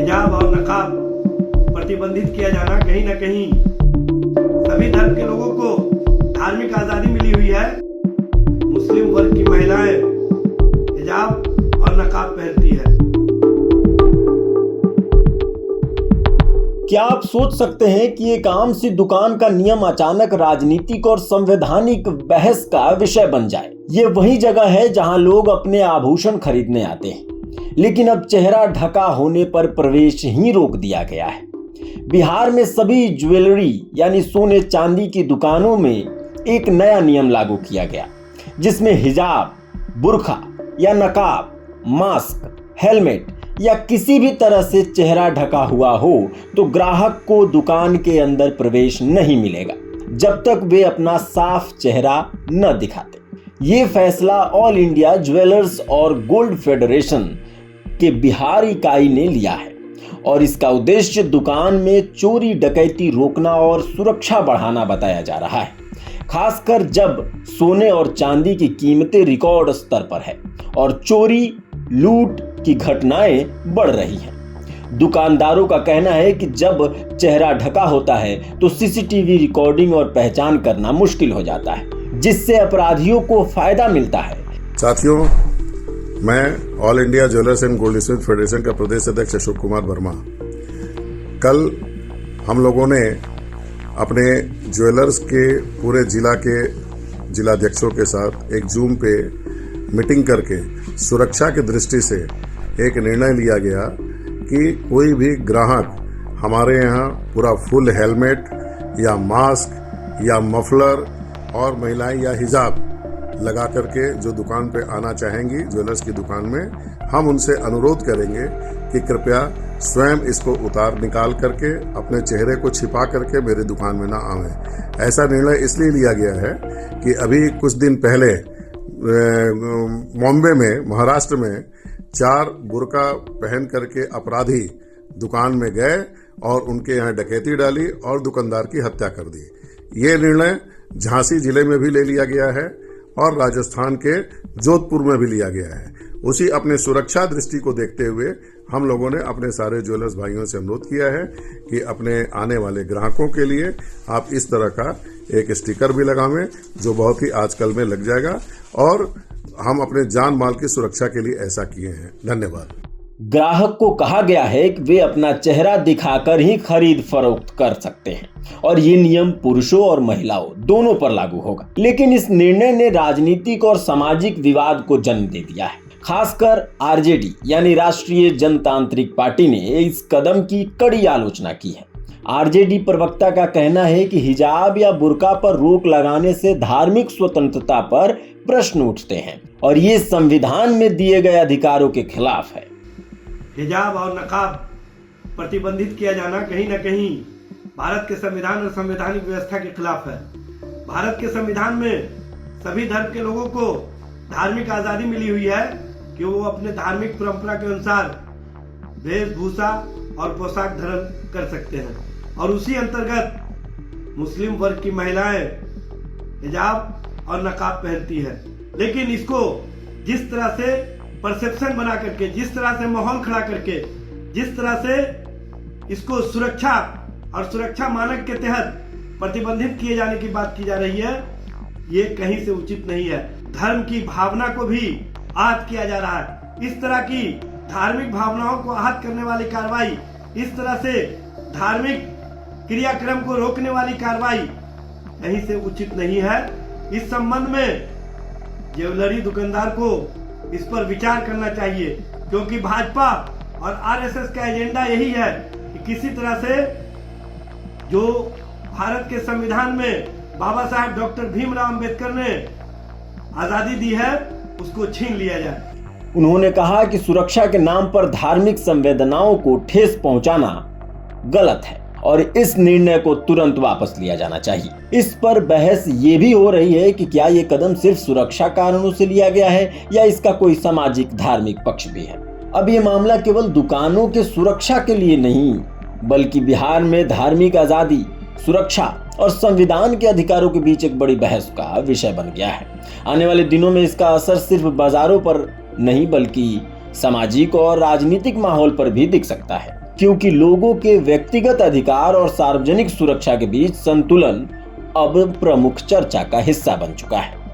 हिजाब और नकाब प्रतिबंधित किया जाना कहीं ना कहीं सभी धर्म के लोगों को धार्मिक आज़ादी मिली हुई है। मुस्लिम वर्ग की महिलाएं हिजाब और नकाब पहनती है। क्या आप सोच सकते हैं कि एक आम सी दुकान का नियम अचानक राजनीतिक और संवैधानिक बहस का विषय बन जाए? ये वही जगह है जहां लोग अपने आभूषण खरीदने आते हैं, लेकिन अब चेहरा ढका होने पर प्रवेश ही रोक दिया गया है। बिहार में सभी ज्वेलरी यानी सोने चांदी की दुकानों में एक नया नियम लागू किया गया, जिसमें हिजाब, बुर्का या नकाब, मास्क, हेलमेट या किसी भी तरह से चेहरा ढका हुआ हो तो ग्राहक को दुकान के अंदर प्रवेश नहीं मिलेगा जब तक वे अपना साफ चेहरा न दिखाते। ये फैसला ऑल इंडिया ज्वेलर्स और गोल्ड फेडरेशन के बिहार इकाई ने लिया है और इसका उद्देश्य दुकान में चोरी डकैती रोकना और सुरक्षा बढ़ाना बताया जा रहा है, खासकर जब सोने और चांदी की कीमतें रिकॉर्ड स्तर पर है और चोरी लूट की घटनाएं बढ़ रही हैं। दुकानदारों का कहना है कि जब चेहरा ढका होता है तो सीसीटीवी रिकॉर्डिंग और पहचान करना मुश्किल हो जाता है, जिससे अपराधियों को फायदा मिलता है। साथियों, मैं all India jewellers and gold Smith federation का प्रदेश अध्यक्ष अशोक कुमार वर्मा। कल हम लोगों ने अपने ज्वेलर्स के पूरे जिला के जिलाध्यक्षों के साथ एक जूम पे मीटिंग करके सुरक्षा की दृष्टि से एक निर्णय लिया गया कि कोई भी ग्राहक हमारे यहाँ पूरा फुल हेलमेट या मास्क या मफलर और महिलाएं या हिजाब लगा करके जो दुकान पे आना चाहेंगी ज्वेलर्स की दुकान में, हम उनसे अनुरोध करेंगे कि कृपया स्वयं इसको उतार निकाल करके अपने चेहरे को छिपा करके मेरे दुकान में ना आवें। ऐसा निर्णय इसलिए लिया गया है कि अभी कुछ दिन पहले बॉम्बे में, महाराष्ट्र में 4 बुर्का पहन करके अपराधी दुकान में गए और उनके यहाँ डकैती डाली और दुकानदार की हत्या कर दी। ये निर्णय झांसी जिले में भी ले लिया गया है और राजस्थान के जोधपुर में भी लिया गया है। उसी अपने सुरक्षा दृष्टि को देखते हुए हम लोगों ने अपने सारे ज्वेलर्स भाइयों से अनुरोध किया है कि अपने आने वाले ग्राहकों के लिए आप इस तरह का एक स्टिकर भी लगावें, जो बहुत ही आजकल में लग जाएगा, और हम अपने जान माल की सुरक्षा के लिए ऐसा किए हैं। धन्यवाद। ग्राहक को कहा गया है कि वे अपना चेहरा दिखाकर ही खरीद फरोख्त कर सकते हैं और ये नियम पुरुषों और महिलाओं दोनों पर लागू होगा। लेकिन इस निर्णय ने राजनीतिक और सामाजिक विवाद को जन्म दे दिया है। खासकर आरजेडी यानी राष्ट्रीय जनतांत्रिक पार्टी ने इस कदम की कड़ी आलोचना की है। आरजेडी प्रवक्ता का कहना है कि हिजाब या बुर्का पर रोक लगाने से धार्मिक स्वतंत्रता पर प्रश्न उठते हैं और ये संविधान में दिए गए अधिकारों के खिलाफ है। हिजाब और नकाब प्रतिबंधित किया जाना कहीं ना कहीं भारत के संविधान और संवैधानिक व्यवस्था के खिलाफ है। भारत के संविधान में सभी धर्म के लोगों को धार्मिक आज़ादी मिली हुई है कि वो अपने धार्मिक परंपरा के अनुसार वेशभूषा और पोशाक धारण कर सकते हैं और उसी अंतर्गत मुस्लिम वर्ग की महिलाएं हिजाब और नकाब पहनती है। लेकिन इसको जिस तरह से परसेप्शन बना करके, जिस तरह से माहौल खड़ा करके, जिस तरह से इसको सुरक्षा और सुरक्षा मानक के तहत प्रतिबंधित किए जाने की बात की जा रही है, ये कहीं से उचित नहीं है। धर्म की भावना को भी आहत किया जा रहा है। इस तरह की धार्मिक भावनाओं को आहत करने वाली कार्रवाई, इस तरह से धार्मिक क्रियाक्रम को रोकने वाली कार्रवाई कहीं से उचित नहीं है। इस संबंध में ज्वेलरी दुकानदार को इस पर विचार करना चाहिए, क्योंकि भाजपा और आरएसएस का एजेंडा यही है कि किसी तरह से जो भारत के संविधान में बाबा साहब डॉक्टर भीमराव अंबेडकर ने आजादी दी है, उसको छीन लिया जाए। उन्होंने कहा कि सुरक्षा के नाम पर धार्मिक संवेदनाओं को ठेस पहुंचाना गलत है और इस निर्णय को तुरंत वापस लिया जाना चाहिए। इस पर बहस ये भी हो रही है कि क्या ये कदम सिर्फ सुरक्षा कारणों से लिया गया है या इसका कोई सामाजिक धार्मिक पक्ष भी है। अब ये मामला केवल दुकानों के सुरक्षा के लिए नहीं, बल्कि बिहार में धार्मिक आजादी, सुरक्षा और संविधान के अधिकारों के बीच एक बड़ी बहस का विषय बन गया है। आने वाले दिनों में इसका असर सिर्फ बाजारों पर नहीं बल्कि सामाजिक और राजनीतिक माहौल पर भी दिख सकता है। क्योंकि लोगों के व्यक्तिगत अधिकार और सार्वजनिक सुरक्षा के बीच संतुलन अब प्रमुख चर्चा का हिस्सा बन चुका है।